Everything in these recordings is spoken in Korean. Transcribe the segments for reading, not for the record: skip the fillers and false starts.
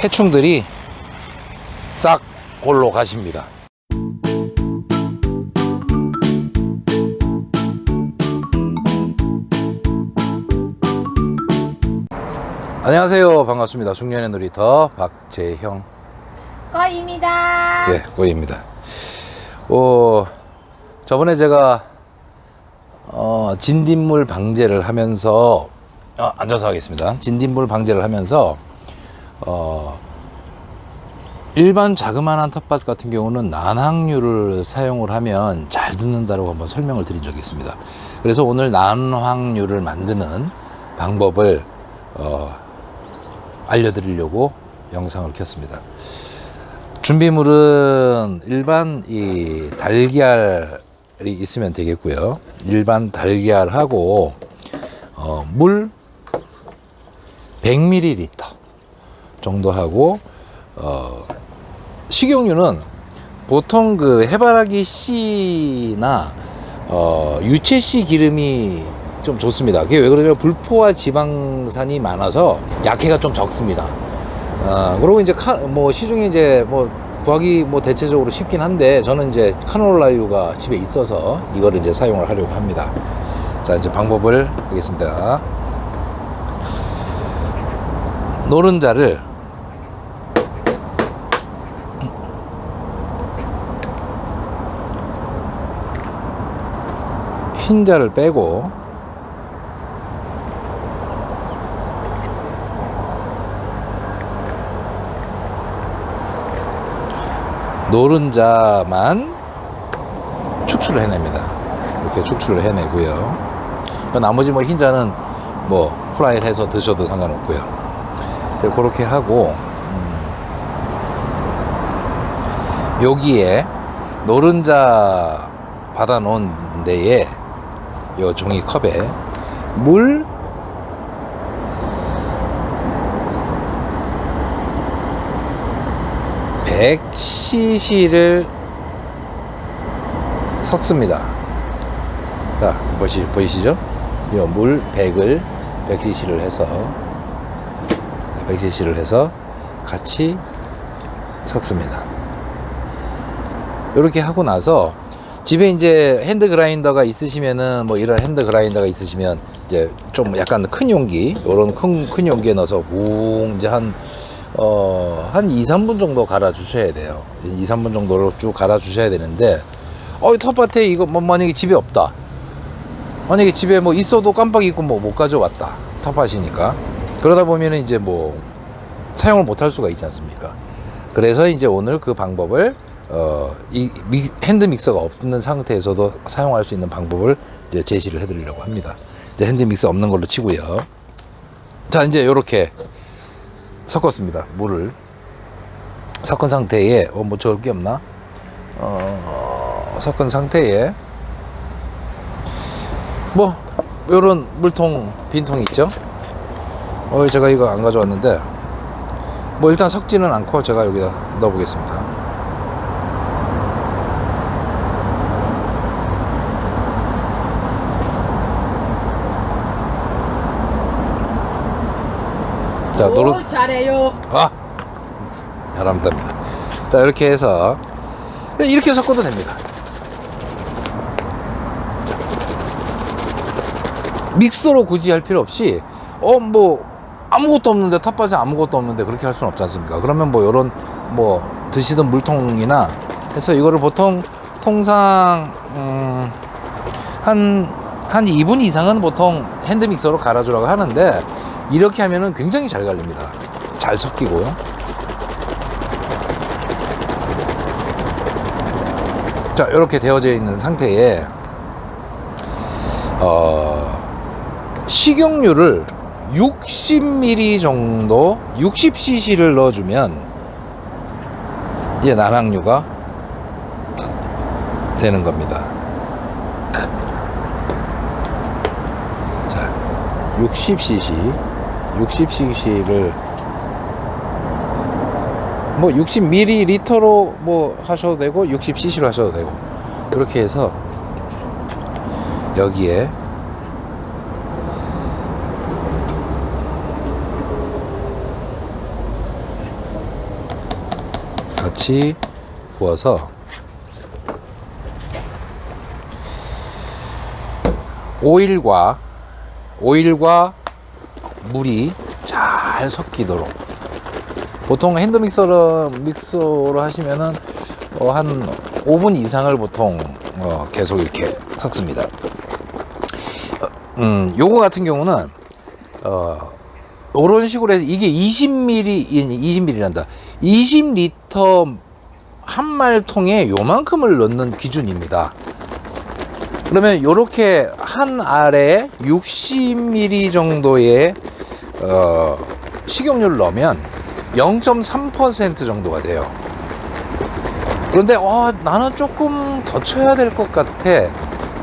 해충들이 싹 골로 가십니다. 안녕하세요. 반갑습니다. 중년의 놀이터 박재형 꺼입니다. 예, 꼬입니다. 저번에 제가 진딧물 방제를 하면서 앉아서 하겠습니다. 진딧물 방제를 하면서 일반 자그마한 텃밭 같은 경우는 난황류를 사용을 하면 잘 듣는다고 한번 설명을 드린 적이 있습니다. 그래서 오늘 난황류를 만드는 방법을 알려드리려고 영상을 켰습니다. 준비물은 일반 이 달걀이 있으면 되겠고요. 일반 달걀하고 물 100ml 정도 하고 식용유는 보통 그 해바라기 씨나 유채 씨 기름이 좀 좋습니다. 그게 왜 그러냐면 불포화 지방산이 많아서 약해가 좀 적습니다. 그리고 이제 시중에 이제 구하기 대체적으로 쉽긴 한데 저는 이제 카놀라유가 집에 있어서 이거를 이제 사용을 하려고 합니다. 자, 이제 방법을 하겠습니다. 노른자를 흰자를 빼고 노른자만 축출을 해냅니다. 이렇게 축출을 해내고요. 나머지 흰자는 후라이를 해서 드셔도 상관없고요. 그렇게 하고 여기에 노른자 받아 놓은 데에 요 종이컵에 물 100cc를 섞습니다. 자, 보이시죠? 이 물 100cc를 해서 같이 섞습니다. 이렇게 하고 나서 집에 이제 핸드 그라인더가 있으시면은 이런 핸드 그라인더가 있으시면 이제 좀 약간 큰 용기, 요런 큰 용기에 넣어서 이제 한 2, 3분 정도 갈아 주셔야 돼요. 2, 3분 정도로 쭉 갈아 주셔야 되는데 텃밭에 이거 만약에 집에 없다. 만약에 집에 있어도 깜빡 잊고 못 가져왔다. 텃밭이니까. 그러다 보면은 이제 사용을 못 할 수가 있지 않습니까? 그래서 이제 오늘 그 방법을 이 핸드 믹서가 없는 상태에서도 사용할 수 있는 방법을 이제 제시를 해 드리려고 합니다. 이제 핸드 믹서 없는 걸로 치고요. 자, 이제 요렇게 섞었습니다. 물을 섞은 상태에 좋을 게 없나? 섞은 상태에 요런 물통 빈통이 있죠. 제가 이거 안 가져왔는데 일단 섞지는 않고 제가 여기다 넣어 보겠습니다. 자, 잘해요. 잘합니다. 자, 이렇게 해서 이렇게 섞어도 됩니다. 믹서로 굳이 할 필요 없이 아무것도 없는데, 텃밭에 아무것도 없는데 그렇게 할 수는 없지 않습니까? 그러면 요런 드시던 물통이나 해서 이거를 보통 통상 한 2분 이상은 보통 핸드 믹서로 갈아주라고 하는데 이렇게 하면은 굉장히 잘 갈립니다. 잘 섞이고. 자, 이렇게 되어져 있는 상태에 식용유를 60ml 정도, 60cc를 넣어주면 이제 난황류가 되는 겁니다. 자, 60cc를 60ml로 하셔도 되고 60cc로 하셔도 되고, 그렇게 해서 여기에 같이 부어서 오일과 물이 잘 섞이도록, 보통 핸드 믹서로 하시면은 한 5분 이상을 보통 계속 이렇게 섞습니다. 요거 같은 경우는 이런 식으로 해서 이게 20ml란다. 20리터 한 말통에 요만큼을 넣는 기준입니다. 그러면 요렇게 한 알에 60ml 정도의 식용유를 넣으면 0.3% 정도가 돼요. 그런데 나는 조금 더 쳐야 될 것 같아,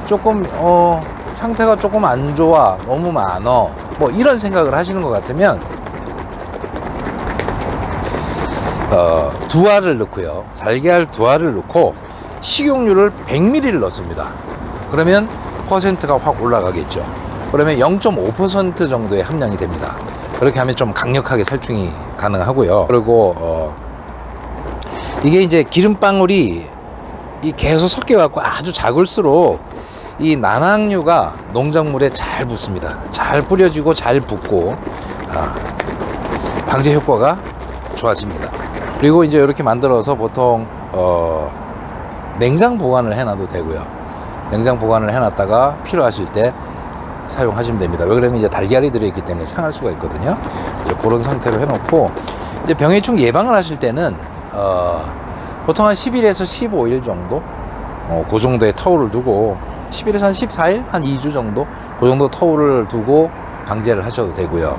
조금 상태가 조금 안 좋아, 너무 많어, 뭐 이런 생각을 하시는 것 같으면 두 알을 넣고요, 달걀 두 알을 넣고 식용유를 100ml를 넣습니다. 그러면 퍼센트가 확 올라가겠죠. 그러면 0.5% 정도의 함량이 됩니다. 그렇게 하면 좀 강력하게 살충이 가능하고요. 그리고 이게 이제 기름방울이 계속 섞여갖고 아주 작을수록 이 난황류가 농작물에 잘 붙습니다. 잘 뿌려지고 잘 붙고 방제 효과가 좋아집니다. 그리고 이제 이렇게 만들어서 보통 냉장 보관을 해놔도 되고요. 냉장 보관을 해놨다가 필요하실 때 사용하시면 됩니다. 왜 그러면 이제 달걀이 들어있기 때문에 상할 수가 있거든요. 이제 그런 상태로 해놓고, 이제 병해충 예방을 하실 때는 보통 한 10일에서 15일 정도, 그 정도의 터울을 두고, 10일에서 한 14일, 한 2주 정도, 그 정도 터울을 두고 방제를 하셔도 되고요.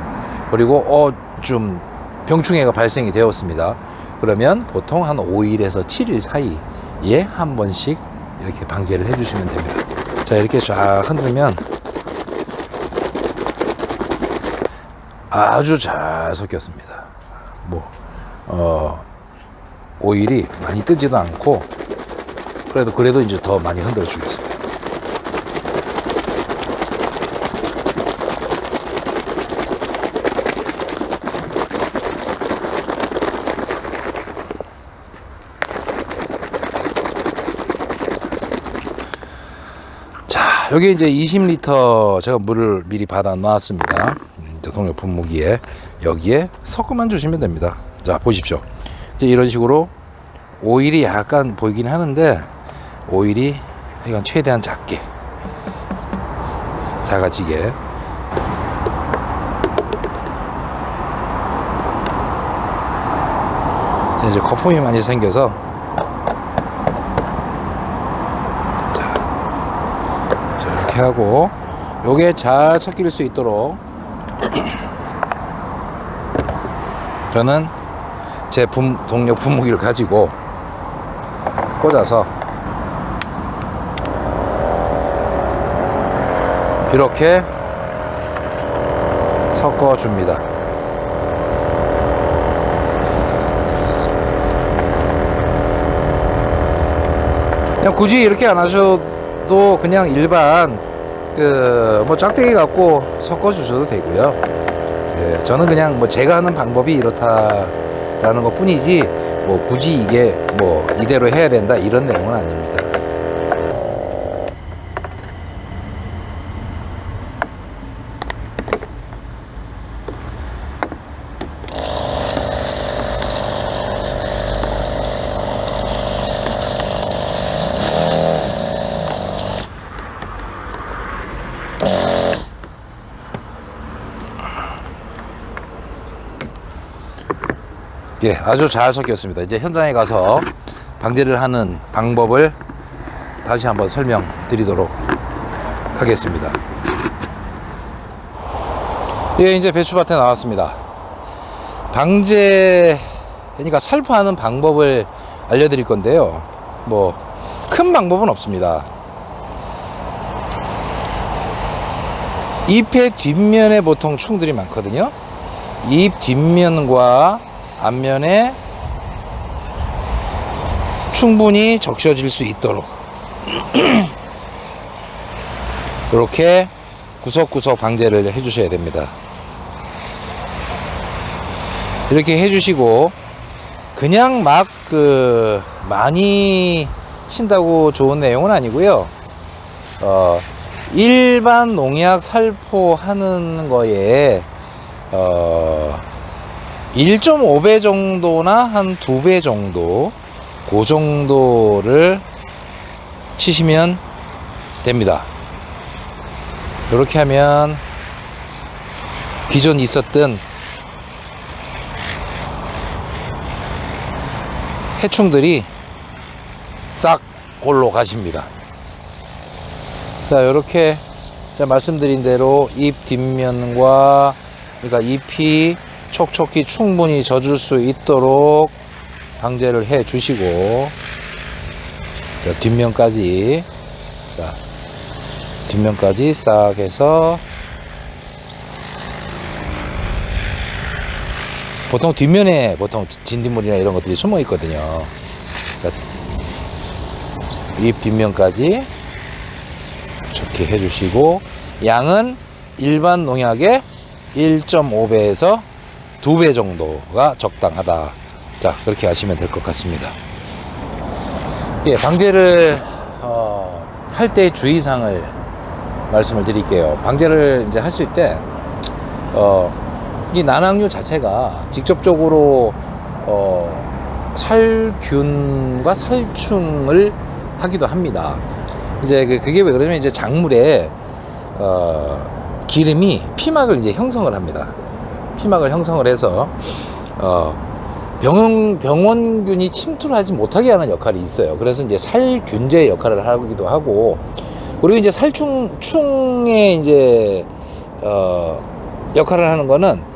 그리고 좀 병충해가 발생이 되었습니다. 그러면 보통 한 5일에서 7일 사이에 한 번씩 이렇게 방제를 해주시면 됩니다. 자, 이렇게 쫙 흔들면 아주 잘 섞였습니다. 오일이 많이 뜨지도 않고, 그래도 이제 더 많이 흔들어 주겠습니다. 여기 이제 20리터 제가 물을 미리 받아 놨습니다. 동력 분무기에 여기에 섞어만 주시면 됩니다. 자, 보십시오. 이제 이런 식으로 오일이 약간 보이긴 하는데, 오일이 이건 최대한 작아지게. 자, 이제 거품이 많이 생겨서 이렇게 하고, 요게 잘 섞일 수 있도록 저는 제 동력 분무기를 가지고 꽂아서 이렇게 섞어 줍니다. 그냥 굳이 이렇게 안 하셔도 그냥 일반 짝대기 갖고 섞어 주셔도 되고요. 예, 저는 그냥 제가 하는 방법이 이렇다라는 것 뿐이지, 굳이 이게 이대로 해야 된다 이런 내용은 아닙니다. 예, 아주 잘 섞였습니다. 이제 현장에 가서 방제를 하는 방법을 다시 한번 설명드리도록 하겠습니다. 예, 이제 배추밭에 나왔습니다. 방제, 그러니까 살포하는 방법을 알려드릴 건데요. 큰 방법은 없습니다. 잎의 뒷면에 보통 충들이 많거든요. 잎 뒷면과 앞면에 충분히 적셔질 수 있도록 이렇게 구석구석 방제를 해주셔야 됩니다. 이렇게 해주시고, 그냥 막 많이 친다고 좋은 내용은 아니고요. 일반 농약 살포하는 거에 1.5배 정도나 한 2배 정도, 그 정도를 치시면 됩니다. 이렇게 하면 기존 있었던 해충들이 싹 골로 가십니다. 자, 이렇게 말씀드린 대로 잎 뒷면과, 그러니까 잎이 촉촉히 충분히 젖을 수 있도록 방제를 해 주시고, 자, 뒷면까지, 자, 뒷면까지 싹 해서, 보통 뒷면에 진딧물이나 이런 것들이 숨어 있거든요. 잎 뒷면까지 좋게 해주시고, 양은 일반 농약의 1.5배에서 2배 정도가 적당하다. 자, 그렇게 하시면 될 것 같습니다. 예, 방제를 할 때 주의사항을 말씀을 드릴게요. 방제를 이제 하실 때 이 난황류 자체가 직접적으로 살균과 살충을 하기도 합니다. 이제 그게 왜 그러냐면, 이제 작물에 기름이 피막을 이제 형성을 합니다. 피막을 형성을 해서 병원균이 침투를 하지 못하게 하는 역할이 있어요. 그래서 이제 살균제 역할을 하기도 하고, 그리고 이제 살충의 이제 역할을 하는 거는,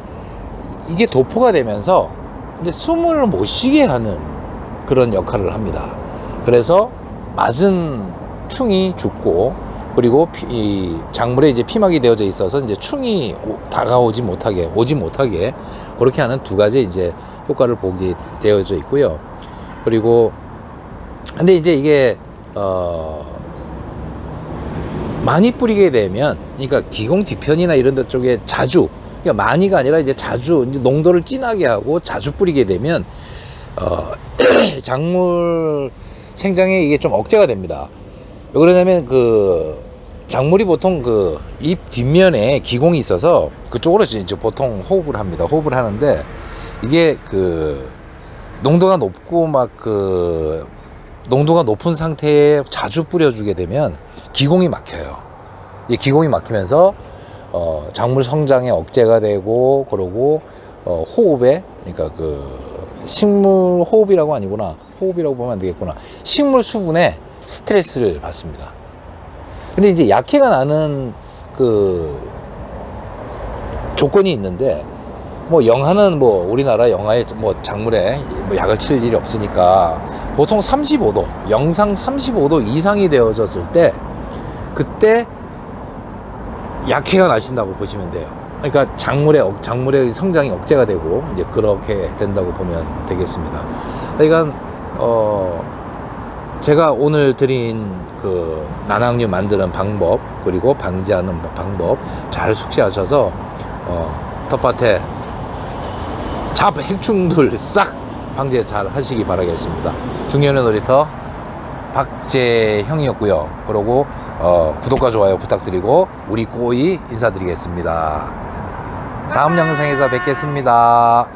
이게 도포가 되면서 이제 숨을 못 쉬게 하는 그런 역할을 합니다. 그래서 맞은 충이 죽고, 그리고 이 작물에 이제 피막이 되어져 있어서 이제 충이 다가오지 못하게, 오지 못하게, 그렇게 하는 두 가지 이제 효과를 보게 되어져 있고요. 그리고 근데 이제 이게 많이 뿌리게 되면, 그러니까 기공 뒤편이나 이런 데 쪽에 자주, 그러니까 많이가 아니라 이제 자주, 이제 농도를 진하게 하고 자주 뿌리게 되면 작물 생장에 이게 좀 억제가 됩니다. 왜 그러냐면, 작물이 보통 잎 뒷면에 기공이 있어서 그쪽으로 이제 보통 호흡을 합니다. 호흡을 하는데, 이게 농도가 높고 농도가 높은 상태에 자주 뿌려주게 되면 기공이 막혀요. 이 기공이 막히면서 작물 성장에 억제가 되고, 그러고 호흡에, 그러니까 식물 호흡이라고 아니구나, 호흡이라고 보면 안 되겠구나, 식물 수분에 스트레스를 받습니다. 근데 이제 약해가 나는 조건이 있는데, 영하는 우리나라 영하에 작물에 약을 칠 일이 없으니까, 보통 35도, 영상 35도 이상이 되어졌을 때, 그때 약해가 나신다고 보시면 돼요. 그러니까 작물의 성장이 억제가 되고, 이제 그렇게 된다고 보면 되겠습니다. 그러니까 제가 오늘 드린 난황류 만드는 방법, 그리고 방제하는 방법 잘 숙지하셔서 텃밭에 해충들 싹 방제 잘 하시기 바라겠습니다. 중년의 놀이터 박재형이었고요. 그리고 구독과 좋아요 부탁드리고, 우리 꼬이 인사드리겠습니다. 다음 영상에서 뵙겠습니다.